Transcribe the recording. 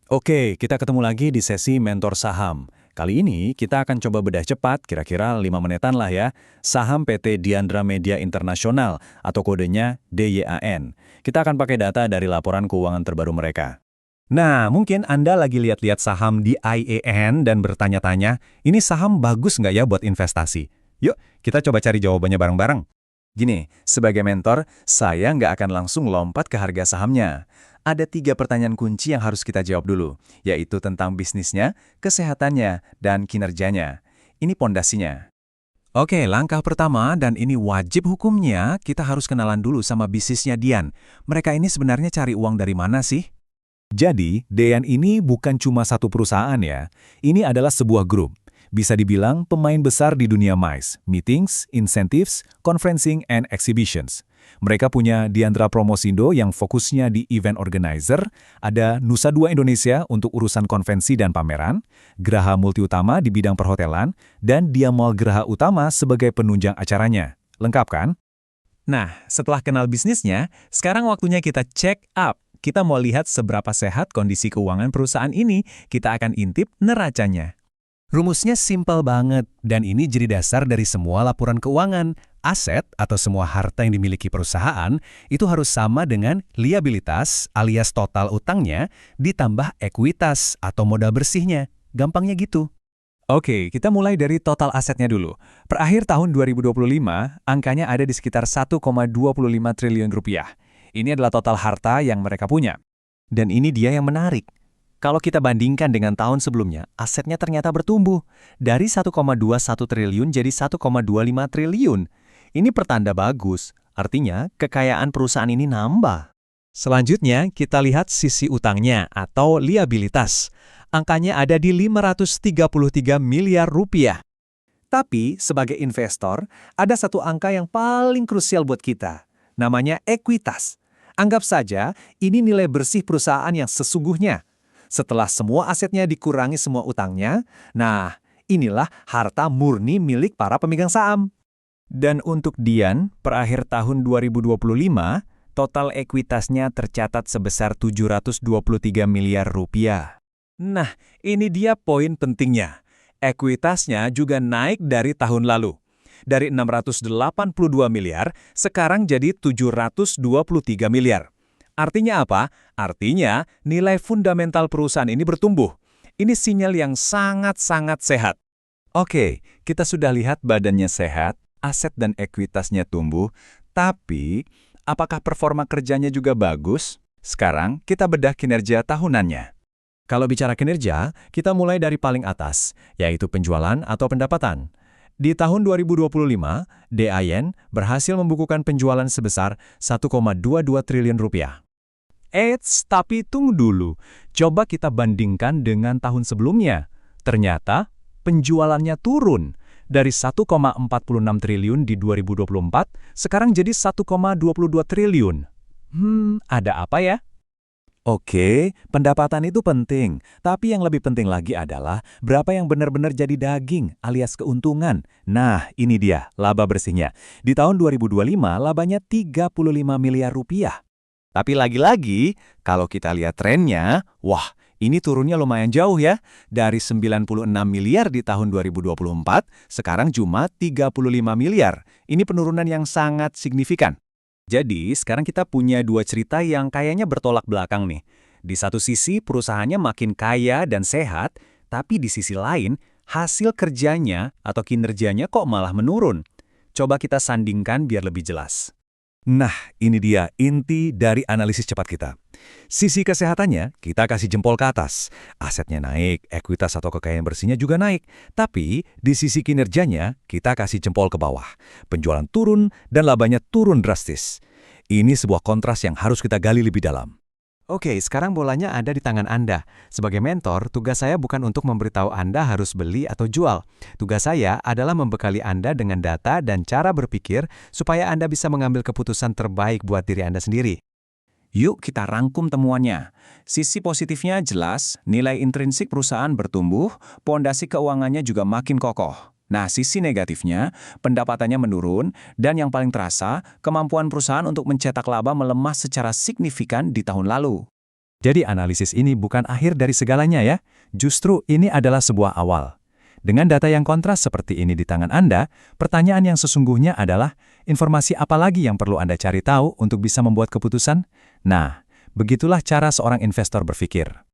Oke, kita ketemu lagi di sesi Mentor Saham. Kali ini kita akan coba bedah cepat, kira-kira 5 menitan lah ya, saham PT Diandra Media Internasional atau kodenya DYAN. Kita akan pakai data dari laporan keuangan terbaru mereka. Nah, mungkin Anda lagi lihat-lihat saham di IAN dan bertanya-tanya, ini saham bagus nggak ya buat investasi? Yuk, kita coba cari jawabannya bareng-bareng. Gini, sebagai mentor, saya nggak akan langsung lompat ke harga sahamnya. Ada 3 pertanyaan kunci yang harus kita jawab dulu, yaitu tentang bisnisnya, kesehatannya, dan kinerjanya. Ini pondasinya. Oke, langkah pertama, dan ini wajib hukumnya, kita harus kenalan dulu sama bisnisnya Dian. Mereka ini sebenarnya cari uang dari mana sih? Jadi, Dian ini bukan cuma satu perusahaan ya. Ini adalah sebuah grup. Bisa dibilang pemain besar di dunia MICE, Meetings, Incentives, Conferencing, and Exhibitions. Mereka punya Diandra Promosindo yang fokusnya di event organizer, ada Nusa Dua Indonesia untuk urusan konvensi dan pameran, Graha Multi Utama di bidang perhotelan, dan Diamall Graha Utama sebagai penunjang acaranya. Lengkap kan? Nah, setelah kenal bisnisnya, sekarang waktunya kita check up. Kita mau lihat seberapa sehat kondisi keuangan perusahaan ini, kita akan intip neracanya. Rumusnya simpel banget, dan ini jadi dasar dari semua laporan keuangan. Aset atau semua harta yang dimiliki perusahaan itu harus sama dengan liabilitas alias total utangnya ditambah ekuitas atau modal bersihnya. Gampangnya gitu. Oke, kita mulai dari total asetnya dulu. Per akhir tahun 2025, angkanya ada di sekitar 1,25 triliun rupiah. Ini adalah total harta yang mereka punya. Dan ini dia yang menarik. Kalau kita bandingkan dengan tahun sebelumnya, asetnya ternyata bertumbuh. Dari 1,21 triliun jadi 1,25 triliun. Ini pertanda bagus, artinya kekayaan perusahaan ini nambah. Selanjutnya, kita lihat sisi utangnya atau liabilitas. Angkanya ada di 533 miliar rupiah. Tapi, sebagai investor, ada satu angka yang paling krusial buat kita. Namanya ekuitas. Anggap saja, ini nilai bersih perusahaan yang sesungguhnya. Setelah semua asetnya dikurangi semua utangnya, nah, inilah harta murni milik para pemegang saham. Dan untuk Dian, per akhir tahun 2025, total ekuitasnya tercatat sebesar 723 miliar rupiah. Nah, ini dia poin pentingnya. Ekuitasnya juga naik dari tahun lalu. Dari 682 miliar, sekarang jadi 723 miliar. Artinya apa? Artinya nilai fundamental perusahaan ini bertumbuh. Ini sinyal yang sangat-sangat sehat. Oke, kita sudah lihat badannya sehat, aset dan ekuitasnya tumbuh, tapi apakah performa kerjanya juga bagus? Sekarang kita bedah kinerja tahunannya. Kalau bicara kinerja, kita mulai dari paling atas, yaitu penjualan atau pendapatan. Di tahun 2025, DIAN berhasil membukukan penjualan sebesar 1,22 triliun rupiah. Eits, tapi tunggu dulu. Coba kita bandingkan dengan tahun sebelumnya. Ternyata penjualannya turun. Dari 1,46 triliun di 2024, sekarang jadi 1,22 triliun. Ada apa ya? Oke, pendapatan itu penting. Tapi yang lebih penting lagi adalah berapa yang benar-benar jadi daging alias keuntungan. Nah, ini dia, laba bersihnya. Di tahun 2025, labanya 35 miliar rupiah. Tapi lagi-lagi, kalau kita lihat trennya, wah, ini turunnya lumayan jauh ya. Dari 96 miliar di tahun 2024, sekarang cuma 35 miliar. Ini penurunan yang sangat signifikan. Jadi, sekarang kita punya dua cerita yang kayaknya bertolak belakang nih. Di satu sisi, perusahaannya makin kaya dan sehat, tapi di sisi lain, hasil kerjanya atau kinerjanya kok malah menurun. Coba kita sandingkan biar lebih jelas. Nah, ini dia inti dari analisis cepat kita. Sisi kesehatannya, kita kasih jempol ke atas. Asetnya naik, ekuitas atau kekayaan bersihnya juga naik. Tapi, di sisi kinerjanya, kita kasih jempol ke bawah. Penjualan turun dan labanya turun drastis. Ini sebuah kontras yang harus kita gali lebih dalam. Oke, sekarang bolanya ada di tangan Anda. Sebagai mentor, tugas saya bukan untuk memberitahu Anda harus beli atau jual. Tugas saya adalah membekali Anda dengan data dan cara berpikir supaya Anda bisa mengambil keputusan terbaik buat diri Anda sendiri. Yuk kita rangkum temuannya. Sisi positifnya jelas, nilai intrinsik perusahaan bertumbuh, pondasi keuangannya juga makin kokoh. Nah, sisi negatifnya, pendapatannya menurun, dan yang paling terasa, kemampuan perusahaan untuk mencetak laba melemah secara signifikan di tahun lalu. Jadi analisis ini bukan akhir dari segalanya ya, justru ini adalah sebuah awal. Dengan data yang kontras seperti ini di tangan Anda, pertanyaan yang sesungguhnya adalah, informasi apa lagi yang perlu Anda cari tahu untuk bisa membuat keputusan? Nah, begitulah cara seorang investor berpikir.